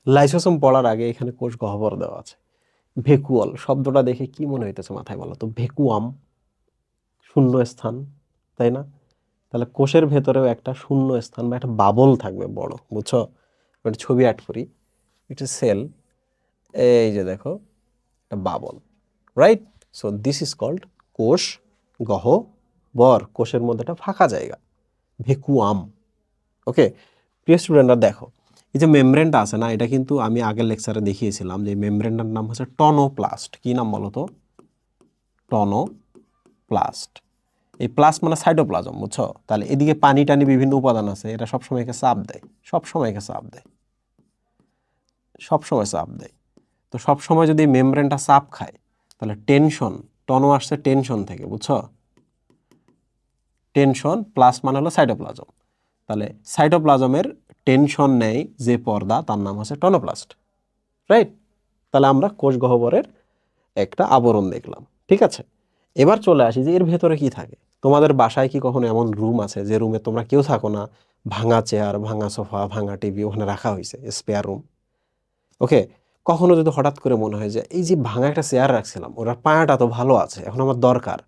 Lysosome পড়ার আগে এখানে কোষ গহ্বর দেওয়া আছে। ভেকুয়াল শব্দটা দেখে কি মনে হইতেছে মাথায় বলো তো? ভেকুয়াম, শূন্য স্থান, তাই না? তাহলে কোষের ভেতরেও একটা শূন্য স্থান বা একটা বাবল থাকবে বড়, বুঝছো? একটা ছবি অ্যাড করি, এটা সেল, এই যে দেখো একটা bubble, right? So this is called কোষ গহ্বর। কোষের মধ্যে একটা ফাঁকা জায়গা, ভেকুয়াম। ওকে, প্রিয় স্টুডেন্টরা দেখো, এই যে মেমব্রেনটা আছে না, এটা কিন্তু আমি আগের লেকচারে দেখিয়েছিলাম যে মেমব্রেনটার নাম হচ্ছে টনোপ্লাস্ট। কি নাম বলো তো? টনোপ্লাস্ট। এই প্লাস মানে সাইটোপ্লাজম, বুঝছো? তাহলে এদিকে পানি টানি বিভিন্ন উপাদান আছে, এটা সবসময় একে চাপ দেয়, সবসময় একে চাপ দেয়, সবসময় চাপ দেয়। তো সবসময় যদি মেমব্রেনটা চাপ খায় তাহলে টেনশন, টনো আসছে টেনশন থেকে, বুঝছো? টেনশন প্লাস মানে হলো সাইটোপ্লাজম। তাহলে সাইটোপ্লাজমের টেনশন নেয় যে পর্দা, তার নাম হচ্ছে টনোপ্লাস্ট, রাইট? তাহলে আমরা কোষ গহ্বরের একটা আবরণ দেখলাম, ঠিক আছে? এবার চলে আসি যে এর ভেতরে কি থাকে। তোমাদের বাসায় কি কখনো এমন রুম আছে যে রুমে তোমরা কেউ থাকো না, ভাঙা চেয়ার, ভাঙা সোফা, ভাঙা টিভি ওখানে রাখা হয়েছে, স্পেয়ার রুম? ওকে, কখনো যদি হঠাৎ করে মনে হয় যে এই যে ভাঙা একটা চেয়ার রাখছিলাম, ওটার পায়াটা তো ভালো আছে, এখন আমার দরকার,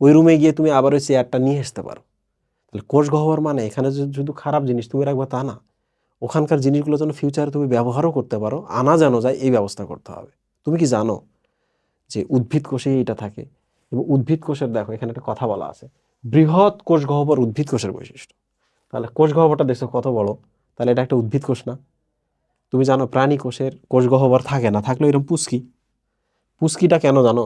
ওই রুমে গিয়ে তুমি আবার ওই চেয়ারটা নিয়ে আসতে পারো। তাহলে কোষ গহ্বর মানে এখানে শুধু খারাপ জিনিস তুমি রাখবে তা না, ওখানকার জিনিসগুলো যেন ফিউচারে তুমি ব্যবহারও করতে পারো, আনা যেন যায়, এই ব্যবস্থা করতে হবে। তুমি কি জানো যে উদ্ভিদ কোষে এটা থাকে? এবং উদ্ভিদ কোষের দেখো এখানে একটা কথা বলা আছে, বৃহৎ কোষ গহ্বর উদ্ভিদ কোষের বৈশিষ্ট্য। তাহলে কোষ গহ্বরটা দেখছো কত বড়, তাহলে এটা একটা উদ্ভিদ কোষ না? তুমি জানো প্রাণী কোষের কোষ গহ্বর থাকে না, থাকলে এরকম পুচকি। পুচকিটা কেন জানো?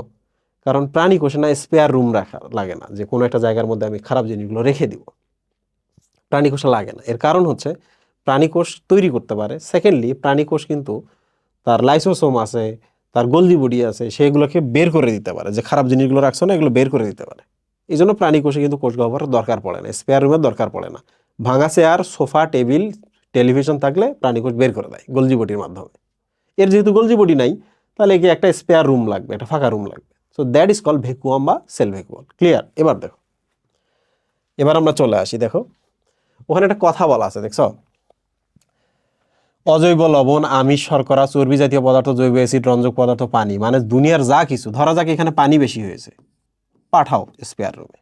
কারণ প্রাণী কোষে না স্পেয়ার রুম রাখা লাগে না, যে কোনো একটা জায়গার মধ্যে আমি খারাপ জিনিসগুলো রেখে দিব, প্রাণী কোষে লাগে না। এর কারণ হচ্ছে প্রাণী কোষ তৈরি করতে পারে, সেকেন্ডলি প্রাণী কোষ কিন্তু তার লাইসোসোম আছে, তার গোলজি বডি আছে, সেগুলোকে বের করে দিতে পারে, যে খারাপ জিনিসগুলো রাখছো না এগুলো বের করে দিতে পারে। এই জন্য প্রাণী কোষে কিন্তু কোষ গহ্বরের দরকার পড়ে না, স্পেয়ার রুমের দরকার পড়ে না। ভাঙা চেয়ার, সোফা, টেবিল, টেলিভিশন থাকলে প্রাণী কোষ বের করে দেয় গোলজি বডির মাধ্যমে। এর যেহেতু গোলজি বডি নাই, তাহলে একে একটা স্পেয়ার রুম লাগবে, একটা ফাঁকা রুম লাগবে। So that is call vacuum বা সেল ভেকুয়াল। ক্লিয়ার? এবার দেখো, এবার আমরা চলে আসি, দেখো ওখানে একটা কথা বলা আছে, দেখছো? অজৈব লবণ, আমিষ, শর্করা, চর্বি জাতীয় পদার্থ, জৈব অ্যাসিড, রঞ্জক পদার্থ, পানি, মানে দুনিয়ার যা কিছু, ধরা যাক এখানে পানি বেশি হয়েছে, পাঠাও স্পেয়ার রুমে।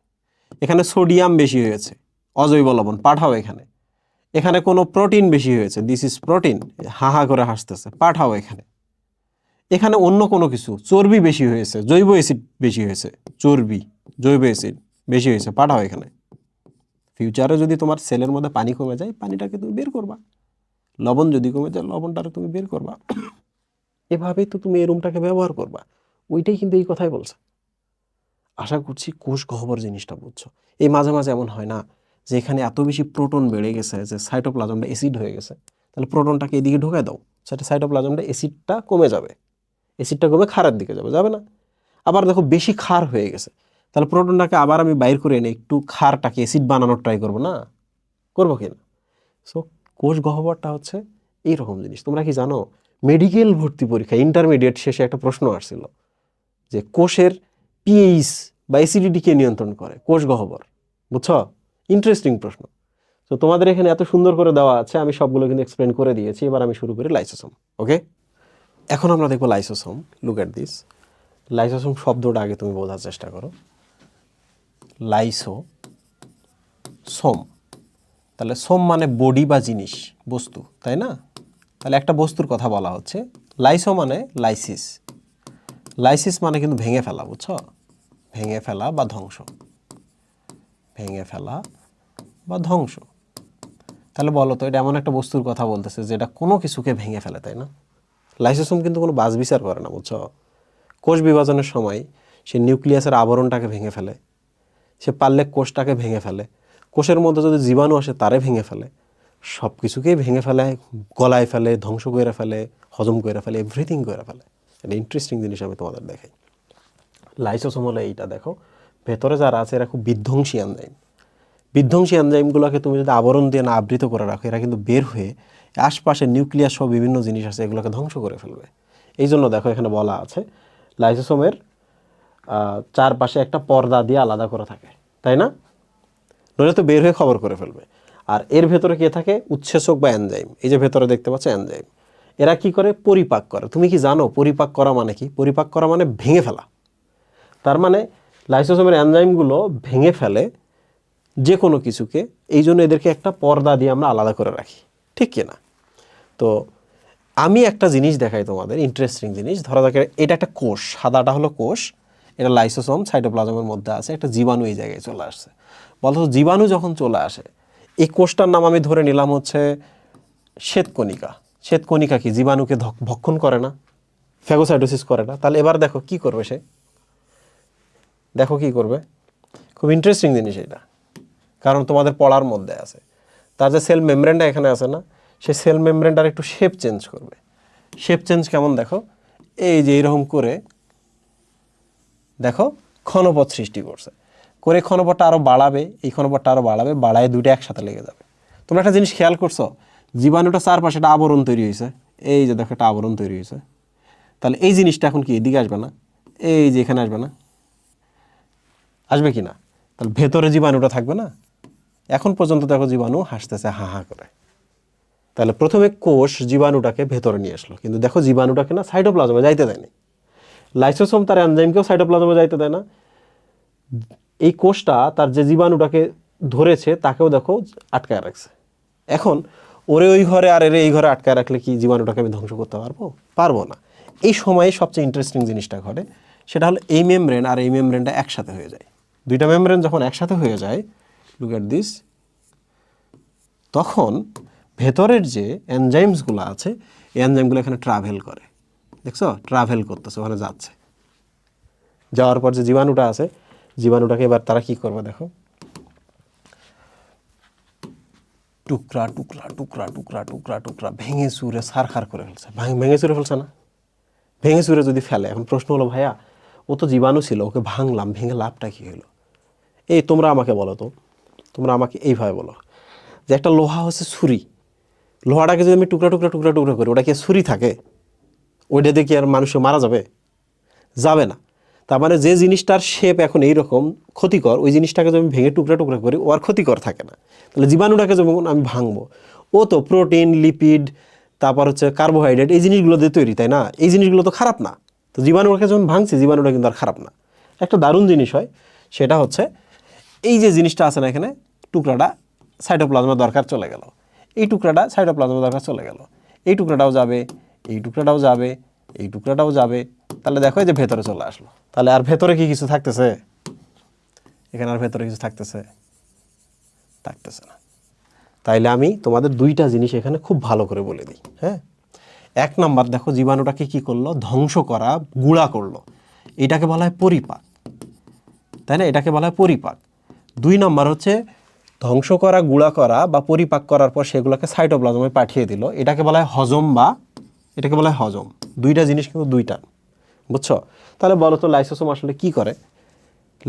এখানে সোডিয়াম বেশি হয়েছে, অজৈব লবণ, পাঠাও এখানে। এখানে কোনো প্রোটিন বেশি হয়েছে, দিস ইজ প্রোটিন, হা হা করে হাসতেছে, পাঠাও এখানে। এখানে অন্য কোনো কিছু, চর্বি বেশি হয়েছে, জৈব অ্যাসিড বেশি হয়েছে, চর্বি, জৈব অ্যাসিড বেশি হয়েছে, পাঠাও এখানে। ফিউচারে যদি তোমার সেলের মধ্যে পানি কমে যায়, পানিটাকে তুমি বের করবা। লবণ যদি কমে যায়, লবণটাকে তুমি বের করবা। এভাবেই তো তুমি এই রুমটাকে ব্যবহার করবা। ওইটাই কিন্তু এই কথাই বলছে। আশা করছি কোষ গহ্বর জিনিসটা বুঝছো। এই মাঝে মাঝে এমন হয় না যে এখানে এত বেশি প্রোটন বেড়ে গেছে যে সাইটোপ্লাজমটা অ্যাসিড হয়ে গেছে, তাহলে প্রোটনটাকে এদিকে ঢুকায় দাও, সেটা সাইটোপ্লাজমটা অ্যাসিডটা কমে যাবে, অ্যাসিডটা কমে ক্ষারের দিকে যাবে, যাবে না? আবার দেখো বেশি ক্ষার হয়ে গেছে, তাহলে প্রোটনটাকে আবার আমি বাইর করে এনে একটু ক্ষারটাকে অ্যাসিড বানানোর ট্রাই করবো না? করবো কিনা? সো কোষ গহ্বরটা হচ্ছে এইরকম জিনিস। তোমরা কি জানো মেডিকেল ভর্তি পরীক্ষা ইন্টারমিডিয়েট শেষে একটা প্রশ্ন আসছিল যে কোষের পিএইচ বা অ্যাসিডিটি কে নিয়ন্ত্রণ করে? কোষ গহ্বর, বুঝছো? ইন্টারেস্টিং প্রশ্ন। তো তোমাদের এখানে এত সুন্দর করে দেওয়া আছে, আমি সবগুলো কিন্তু এক্সপ্লেন করে দিয়েছি। এবার আমি শুরু করি লাইসোসোম। ওকে, এখন আমরা দেখবো lysosome. Look at this. Lysosome শব্দটা আগে তুমি বোঝার চেষ্টা করো। লাইসোসোম, তাহলে সোম মানে বডি বা জিনিস, বস্তু, তাই না? তাহলে একটা বস্তুর কথা বলা হচ্ছে। লাইসো মানে লাইসিস, লাইসিস মানে কিন্তু ভেঙে ফেলা, বুঝছো? ভেঙে ফেলা বা ধ্বংস, ভেঙে ফেলা বা ধ্বংস। তাহলে বলো তো, এটা এমন একটা বস্তুর কথা বলতেছে যেটা কোনো কিছুকে ভেঙে ফেলে, তাই না? লাইসোসোম কিন্তু কোনো বাছ বিচার করে না, বুঝছো? কোষ বিভাজনের সময় সে নিউক্লিয়াসের আবরণটাকে ভেঙে ফেলে, সে পারলে কোষটাকে ভেঙে ফেলে, কোষের মধ্যে যদি জীবাণু আসে তারে ভেঙে ফেলে, সব কিছুকেই ভেঙে ফেলে, গলায় ফেলে, ধ্বংস করে ফেলে, হজম করে ফেলে, এভরিথিং করে ফেলে। এটা ইন্টারেস্টিং জিনিস আমি তোমাদের দেখাই। লাইসোসোম হলো এইটা, দেখো ভেতরে যারা আছে এরা খুব বিধ্বংসী এনজাইম। বিধ্বংসী এনজাইমগুলোকে তুমি যদি আবরণ দিয়ে না আবৃত করে রাখো, এরা কিন্তু বের হয়ে আশপাশে নিউক্লিয়াস সহ বিভিন্ন জিনিস আছে এগুলোকে ধ্বংস করে ফেলবে। এই জন্য দেখো এখানে বলা আছে লাইসোসোমের চারপাশে একটা পর্দা দিয়ে আলাদা করে থাকে, তাই না? নইলে তো বের হয়ে খবর করে ফেলবে। আর এর ভেতরে কে থাকে? উৎসেচক বা এনজাইম। এই যে ভেতরে দেখতে পাচ্ছ এনজাইম, এরা কি করে? পরিপাক করে। তুমি কি জানো পরিপাক করা মানে কি? পরিপাক করা মানে ভেঙে ফেলা। তার মানে লাইসোসোমের এনজাইমগুলো ভেঙে ফেলে যে কোনো কিছুকে, এই জন্য এদেরকে একটা পর্দা দিয়ে আমরা আলাদা করে রাখি, ঠিক কিনা? তো আমি একটা জিনিস দেখাই তোমাদের, ইন্টারেস্টিং জিনিস। ধরা যাক এটা একটা কোষ, সাদাটা হলো কোষ, এটা লাইসোসোম সাইটোপ্লাজমের মধ্যে আছে, একটা জীবাণু এই জায়গায় চলে আসছে। বলতো জীবাণু যখন চলে আসে, এই কোষটার নাম আমি ধরে নিলাম হচ্ছে শ্বেতকণিকা। শ্বেতকণিকা কি জীবাণুকে ভক্ষণ করে না? ফ্যাগোসাইটোসিস করে না? তাহলে এবার দেখো কি করবে সে, দেখো কি করবে। খুব ইন্টারেস্টিং জিনিস এটা, কারণ তোমাদের পড়ার মধ্যে আছে। তার যে সেল মেমব্রেনটা এখানে আছে না, সেই সেল মেমব্রেনটার একটু শেপ চেঞ্জ করবে। শেপ চেঞ্জ কেমন দেখো, এই যে এইরকম করে দেখো ক্ষণপথ সৃষ্টি করছে, করে ক্ষণপথটা আরও বাড়াবে, এই ক্ষণপথটা আরও বাড়াবে, বাড়ায় দুটো একসাথে লেগে যাবে। তোমরা একটা জিনিস খেয়াল করছো, জীবাণুটা চারপাশে একটা আবরণ তৈরি হয়েছে, এই যে দেখো একটা আবরণ তৈরি হয়েছে। তাহলে এই জিনিসটা এখন কি এদিকে আসবে না? এই যে এখানে আসবে না? আসবে কি না? তাহলে ভেতরে জীবাণুটা থাকবে না? এখন পর্যন্ত দেখো জীবাণু হাসতেছে হা হা করে। তাহলে প্রথমে কোষ জীবাণুটাকে ভেতরে নিয়ে আসলো, কিন্তু দেখো জীবাণুটাকে না সাইটোপ্লাজমে যাইতে দেয়নি। লাইসোসোম তার এনজাইমকেও সাইটোপ্লাজমে যাইতে দেয় না। এই কোষটা তার যে জীবাণুটাকে ধরেছে তাকেও দেখো আটকায় রাখছে। এখন ওরে ওই ঘরে আর এরে এই ঘরে আটকায় রাখলে কি জীবাণুটাকে আমি ধ্বংস করতে পারবো? পারবো না। এই সময়ে সবচেয়ে ইন্টারেস্টিং জিনিসটা ঘটে, সেটা হলো এই মেমব্রেন আর এই মেমব্রেনটা একসাথে হয়ে যায়। দুইটা মেমব্রেন যখন একসাথে হয়ে যায়, লুক এট দিস, তখন ভেতরের যে এনজাইমসগুলো আছে, এই এনজাইমগুলো এখানে ট্রাভেল করে। দেখছো ট্রাভেল করতেছে, ওখানে যাচ্ছে। যাওয়ার পর যে জীবাণুটা আছে, জীবাণুটাকে এবার তারা কি করবে দেখো, টুকরা টুকরা টুকরা টুকরা টুকরা টুকরা ভেঙে চুরে সারখার করে ফেলছে। ভেঙে চুরে ফেলছে না? ভেঙে চুরে যদি ফেলে, এখন প্রশ্ন হলো ভাইয়া ও তো জীবাণু ছিল, ওকে ভাঙলাম, ভেঙে লাভটা কী হলো? এই তোমরা আমাকে বলো তো, তোমরা আমাকে এইভাবে বলো যে একটা লোহা হচ্ছে ছুরি, লোহাটাকে যদি আমি টুকরা টুকরা টুকরা টুকরা করি, ওটা কি ছুরি থাকে? ওইটা দিয়ে কি আর মানুষ মারা যাবে? যাবে না। তার মানে যে জিনিসটার শেপ এখন এইরকম ক্ষতিকর, ওই জিনিসটাকে যদি আমি ভেঙে টুকরা টুকরা করি, ও আর ক্ষতিকর থাকে না। তাহলে জীবাণুটাকে যখন আমি ভাঙবো, ও তো প্রোটিন, লিপিড, তারপর হচ্ছে কার্বোহাইড্রেট, এই জিনিসগুলো দিয়ে তৈরি, তাই না? এই জিনিসগুলো তো খারাপ না। তো জীবাণুটাকে যখন ভাঙছি, জীবাণুটা কিন্তু আর খারাপ না। একটা দারুণ জিনিস হয়, সেটা হচ্ছে এই যে জিনিসটা আছে না এখানে, টুকরাটা সাইটোপ্লাজমের দরকার চলে গেল, এই টুকরাটা সাইটোপ্লাজমের দরকার চলে গেল, এই টুকরাটাও যাবে, এই টুকরাটাও যাবে, এই টুকরাটাও যাবে। তাহলে দেখো এই যে ভেতরে চলে আসলো। তাহলে আর ভেতরে কি কিছু থাকতেছে? এখানে আর ভেতরে কিছু থাকতেছে? থাকতেছে না। তাইলে আমি তোমাদের দুইটা জিনিস এখানে খুব ভালো করে বলে দিই। হ্যাঁ, এক নাম্বার দেখো জীবাণুটাকে কি করলো, ধ্বংস করা, গুঁড়া করলো, এটাকে বলা হয় পরিপাক, তাই না? এটাকে বলা হয় পরিপাক। দুই নাম্বার হচ্ছে ধ্বংস করা, গুঁড়া করা বা পরিপাক করার পর সেগুলোকে সাইটোপ্লাজমে পাঠিয়ে দিল, এটাকে বলা হয় হজম, বা এটাকে বলা হয় হজম। দুইটা জিনিস কিন্তু দুইটা, বুঝছো? তাহলে বলো তো লাইসোসোম আসলে কি করে?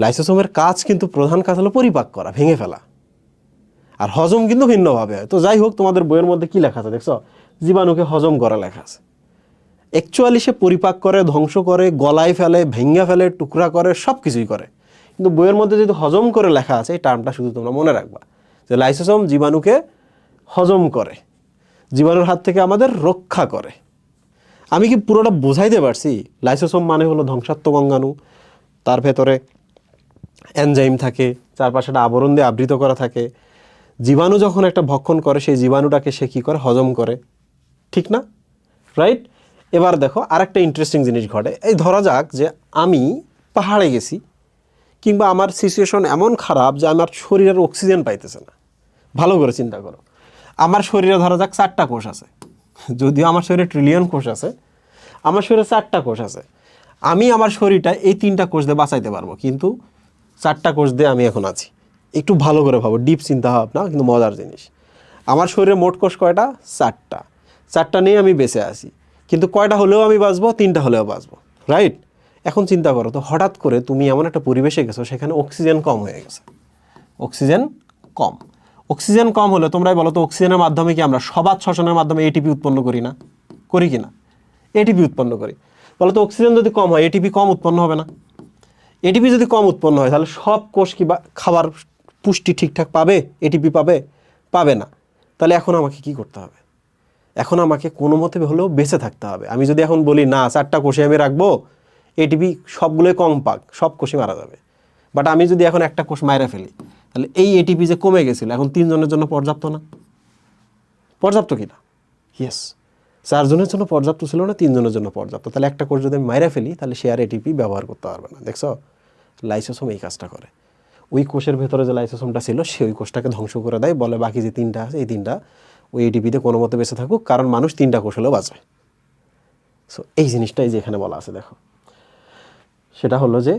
লাইসোসোমের কাজ কিন্তু, প্রধান কাজ হলো পরিপাক করা, ভেঙে ফেলা। আর হজম কিন্তু ভিন্নভাবে হয়। তো যাই হোক, তোমাদের বইয়ের মধ্যে কি লেখা আছে দেখছো? জীবাণুকে হজম করা লেখা আছে। অ্যাকচুয়ালি সে পরিপাক করে, ধ্বংস করে, গলায় ফেলে, ভেঙে ফেলে, টুকরা করে, সব কিছুই করে। কিন্তু বইয়ের মধ্যে যদি হজম করে লেখা আছে, এই টার্মটা শুধু তোমরা মনে রাখবা যে লাইসোসোম জীবাণুকে হজম করে, জীবাণুর হাত থেকে আমাদের রক্ষা করে। আমি কি পুরোটা বোঝাইতে পারছি? লাইসোসোম মানে হলো ধ্বংসাত্মক অঙ্গাণু, তার ভেতরে এনজাইম থাকে, চারপাশে একটা আবরণ দিয়ে আবৃত করা থাকে। জীবাণু যখন একটা ভক্ষণ করে, সেই জীবাণুটাকে সে কী করে, হজম করে, ঠিক না? রাইট? এবার দেখো আরেকটা ইন্টারেস্টিং জিনিস ঘটে। এই ধরা যাক যে আমি পাহাড়ে গেছি, কিংবা আমার সিচুয়েশন এমন খারাপ যে আমার শরীরের অক্সিজেন পাইতেছে না। ভালো করে চিন্তা করো, আমার শরীরে ধরা যাক 4টা কোষ আছে, যদিও আমার শরীরে ট্রিলিয়ন কোষ আছে, আমার শরীরে 4টা কোষ আছে। আমি আমার শরীরটা এই 3টা কোষ দিয়ে বাঁচাইতে পারবো, কিন্তু 4টা কোষ দিয়ে আমি এখন আছি। একটু ভালো করে ভাবো, ডিপ চিন্তা ভাবনা, কিন্তু মজার জিনিস। আমার শরীরে মোট কোষ কয়টা? 4টা। 4টা নিয়ে আমি বেঁচে আছি, কিন্তু কয়টা হলেও আমি বাঁচবো? 3টা হলেও বাঁচবো, রাইট? এখন চিন্তা করো তো, হঠাৎ করে তুমি এমন একটা পরিবেশে গেছো, সেখানে অক্সিজেন কম হয়ে গেছে। অক্সিজেন কম। অক্সিজেন কম হলে তোমরাই বলো তো, অক্সিজেনের মাধ্যমে কি আমরা সবাত শ্বসনের মাধ্যমে এটিপি উৎপন্ন করি না? করি কি না? এটিপি উৎপন্ন করি। বলো তো অক্সিজেন যদি কম হয়, এটিপি কম উৎপন্ন হবে না? এটিপি যদি কম উৎপন্ন হয়, তাহলে সব কোষ কি খাবার পুষ্টি ঠিকঠাক পাবে? এটিপি পাবে? পাবে না। তাহলে এখন আমাকে কি করতে হবে? এখন আমাকে কোনো মতে হলেও বেঁচে থাকতে হবে। আমি যদি এখন বলি না 4টা কোষে আমি রাখবো, এটিপি সবগুলোই কম পাক, সব কোষই মারা যাবে। বাট আমি যদি এখন একটা কোষ মাইরা ফেলি, তাহলে এই এটিপি যে কমে গেছিল এখন 3 জনের জন্য পর্যাপ্ত না? পর্যাপ্ত কি না? ইয়েস, 4 জনের জন্য পর্যাপ্ত ছিল না, 3 জনের জন্য পর্যাপ্ত। তাহলে একটা কোষ যদি আমি মাইরা ফেলি, তাহলে সে আর এটিপি ব্যবহার করতে পারবে না। দেখছো, লাইসোসোম এই কাজটা করে। ওই কোষের ভেতরে যে লাইসোসোমটা ছিল সে ওই কোষটাকে ধ্বংস করে দেয়, বলে বাকি যে 3টা আছে এই 3টা ওই এটিপিতে কোনো মতে বেঁচে থাকুক, কারণ মানুষ 3টা কোষ হলেও বাঁচে। সো এই জিনিসটাই যে এখানে বলা আছে দেখো, সেটা হলো যে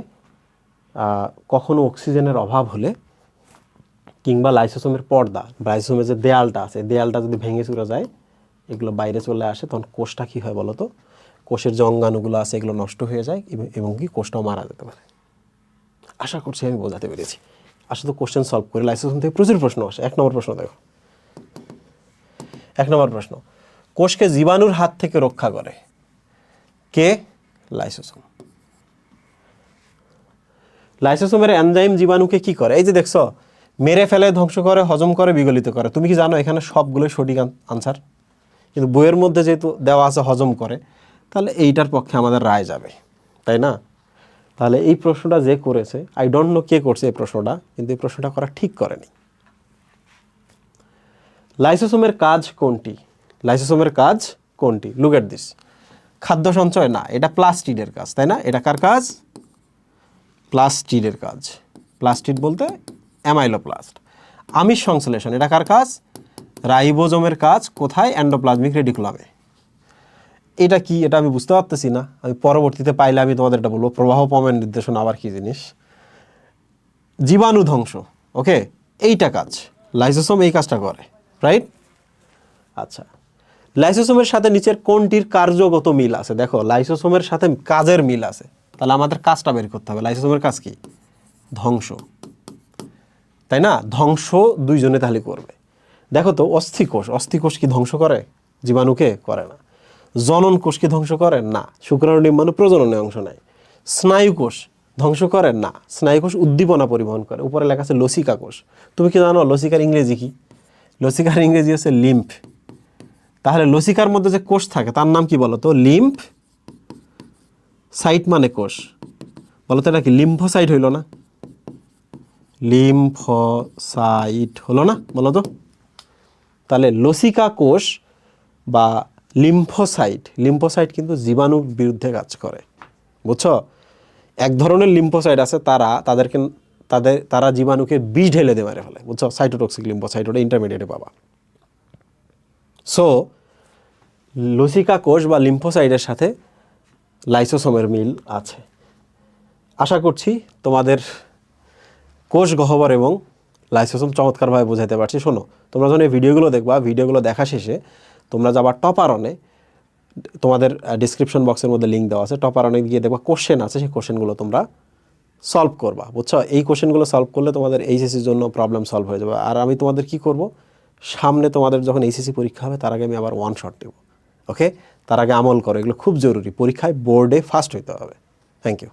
কখনো অক্সিজেনের অভাব হলে কিংবা লাইসোসোমের পর্দা, লাইসোসোমের যে দেয়ালটা আছে, দেয়ালটা যদি ভেঙে চুরে যায়, এগুলো বাইরে চলে আসে, তখন কোষটা কী হয় বলো তো? কোষের যে অঙ্গাণুগুলো আছে এগুলো নষ্ট হয়ে যায় এবং কি কোষটাও মারা যেতে পারে। আশা করছি আমি বোঝাতে পেরেছি। আসলে তো কোশ্চেন সলভ করে লাইসোসোম থেকে প্রচুর প্রশ্ন আসে। 1 নম্বর প্রশ্ন দেখো, 1 নম্বর প্রশ্ন, কোষকে জীবাণুর হাত থেকে রক্ষা করে কে? লাইসোসোম। লাইসোসোমের এনজাইম জীবাণুকে কি করে? এই যে দেখছো, মেরে ফেলে, ধ্বংস করে, হজম করে, বিগলিত করে। তুমি কি জানো এখানে সবগুলোই সঠিক আনসার? কিন্তু বইয়ের মধ্যে যেহেতু দেওয়া আছে হজম করে, তাহলে এইটার পক্ষে আমাদের রায় যাবে, তাই না? তাহলে এই প্রশ্নটা যে করেছে, আই ডোন্ট নো কে করছে এই প্রশ্নটা, কিন্তু এই প্রশ্নটা করা ঠিক করেনি। লাইসোসোমের কাজ কোনটি? লাইসোসোমের কাজ কোনটি? Look at this. খাদ্য সঞ্চয় না, এটা প্লাস্টিডের কাজ, তাই না? এটা কার কাজ? প্লাস্টিডের কাজ। প্লাস্টিড বলতে অ্যামাইলোপ্লাস্ট। আমিষ সংশ্লেষণ, এটা কার কাজ? রাইবোজোমের কাজ। কোথায়? এন্ডোপ্লাজমিক রেডিকুলামে। এটা কি? এটা আমি বুঝতে পারতেছি না, আমি পরবর্তীতে পাইলে আমি তোমাদের এটা বলবো। প্রবাহ পমের নির্দেশনা আবার কি জিনিস? জীবাণু ধ্বংস, ওকে, এইটা কাজ লাইসোসোম এই কাজটা করে, রাইট? আচ্ছা, লাইসোসোমের সাথে নিচের কোনটির কার্যগত মিল আছে? দেখো, লাইসোসোমের সাথে কাজের মিল আছে, তাহলে আমাদের কাজটা বের করতে হবে। লাইসোসোমের কাজ কি? ধ্বংস, তাই না? ধ্বংস দুইজনে তাহলে করবে। দেখো তো, অস্থিকোষ, অস্থিকোষ কি ধ্বংস করে? জীবাণুকে করে না। জনন কোষ কি ধ্বংস করে? না। শুক্রাণু ডিম্বাণু প্রজননে অংশ নেয়। স্নায়ুকোষ ধ্বংস করে? না। স্নায়ুকোষ উদ্দীপনা পরিবহন করে। উপরে লেখা আছে লসিকা কোষ। তুমি কি জানো লসিকার ইংরেজি কি? লসিকার ইংরেজি হচ্ছে লিম্ফ। তাহলে লসিকার মধ্যে যে কোষ থাকে তার নাম কি বলো তো? লিম্ফ সাইট মানে কোষ। বলো তো এটা কি? লিম্ফোসাইট হইল না? লিম্ফোসাইট হলো না? বলো তো। তাহলে লসিকা কোষ বা লিম্ফোসাইট, লিম্ফোসাইট কিন্তু জীবাণুর বিরুদ্ধে কাজ করে, বুঝছো? এক ধরনের লিম্ফোসাইট আছে, তারা জীবাণুকে বিষ ঢেলে দিয়ে মেরে ফেলে, বুঝছো? সাইটোটক্সিক লিম্ফোসাইট, ওটা ইন্টারমিডিয়েটে পাবা। সো লসিকা কোষ বা লিম্ফোসাইটের সাথে লাইসোসোমের মিল আছে। আশা করছি তোমাদের কোষ গহ্বর এবং লাইসোসোম চমৎকারভাবে বোঝাতে পারছি। শোনো, তোমরা যখন এই ভিডিওগুলো দেখবা, ভিডিওগুলো দেখা শেষে তোমরা যাবা টপারনে, তোমাদের ডিসক্রিপশন বক্সের মধ্যে লিঙ্ক দেওয়া আছে, টপারনে গিয়ে দেখবা কোশ্চেন আছে, সেই কোশ্চেনগুলো তোমরা সলভ করবা, বুঝছো? এই কোশ্চেনগুলো সলভ করলে তোমাদের এইচএসসির জন্য প্রবলেম সলভ হয়ে যাবে। আর আমি তোমাদের কি করব, সামনে তোমাদের যখন এইচএসসি পরীক্ষা হবে তার আগে আমি আবার 1 শট দেব, ওকে? তার আগে আমল করো, এগুলো খুব জরুরি। পরীক্ষায় বোর্ডে ফার্স্ট হইতে হবে। Thank you.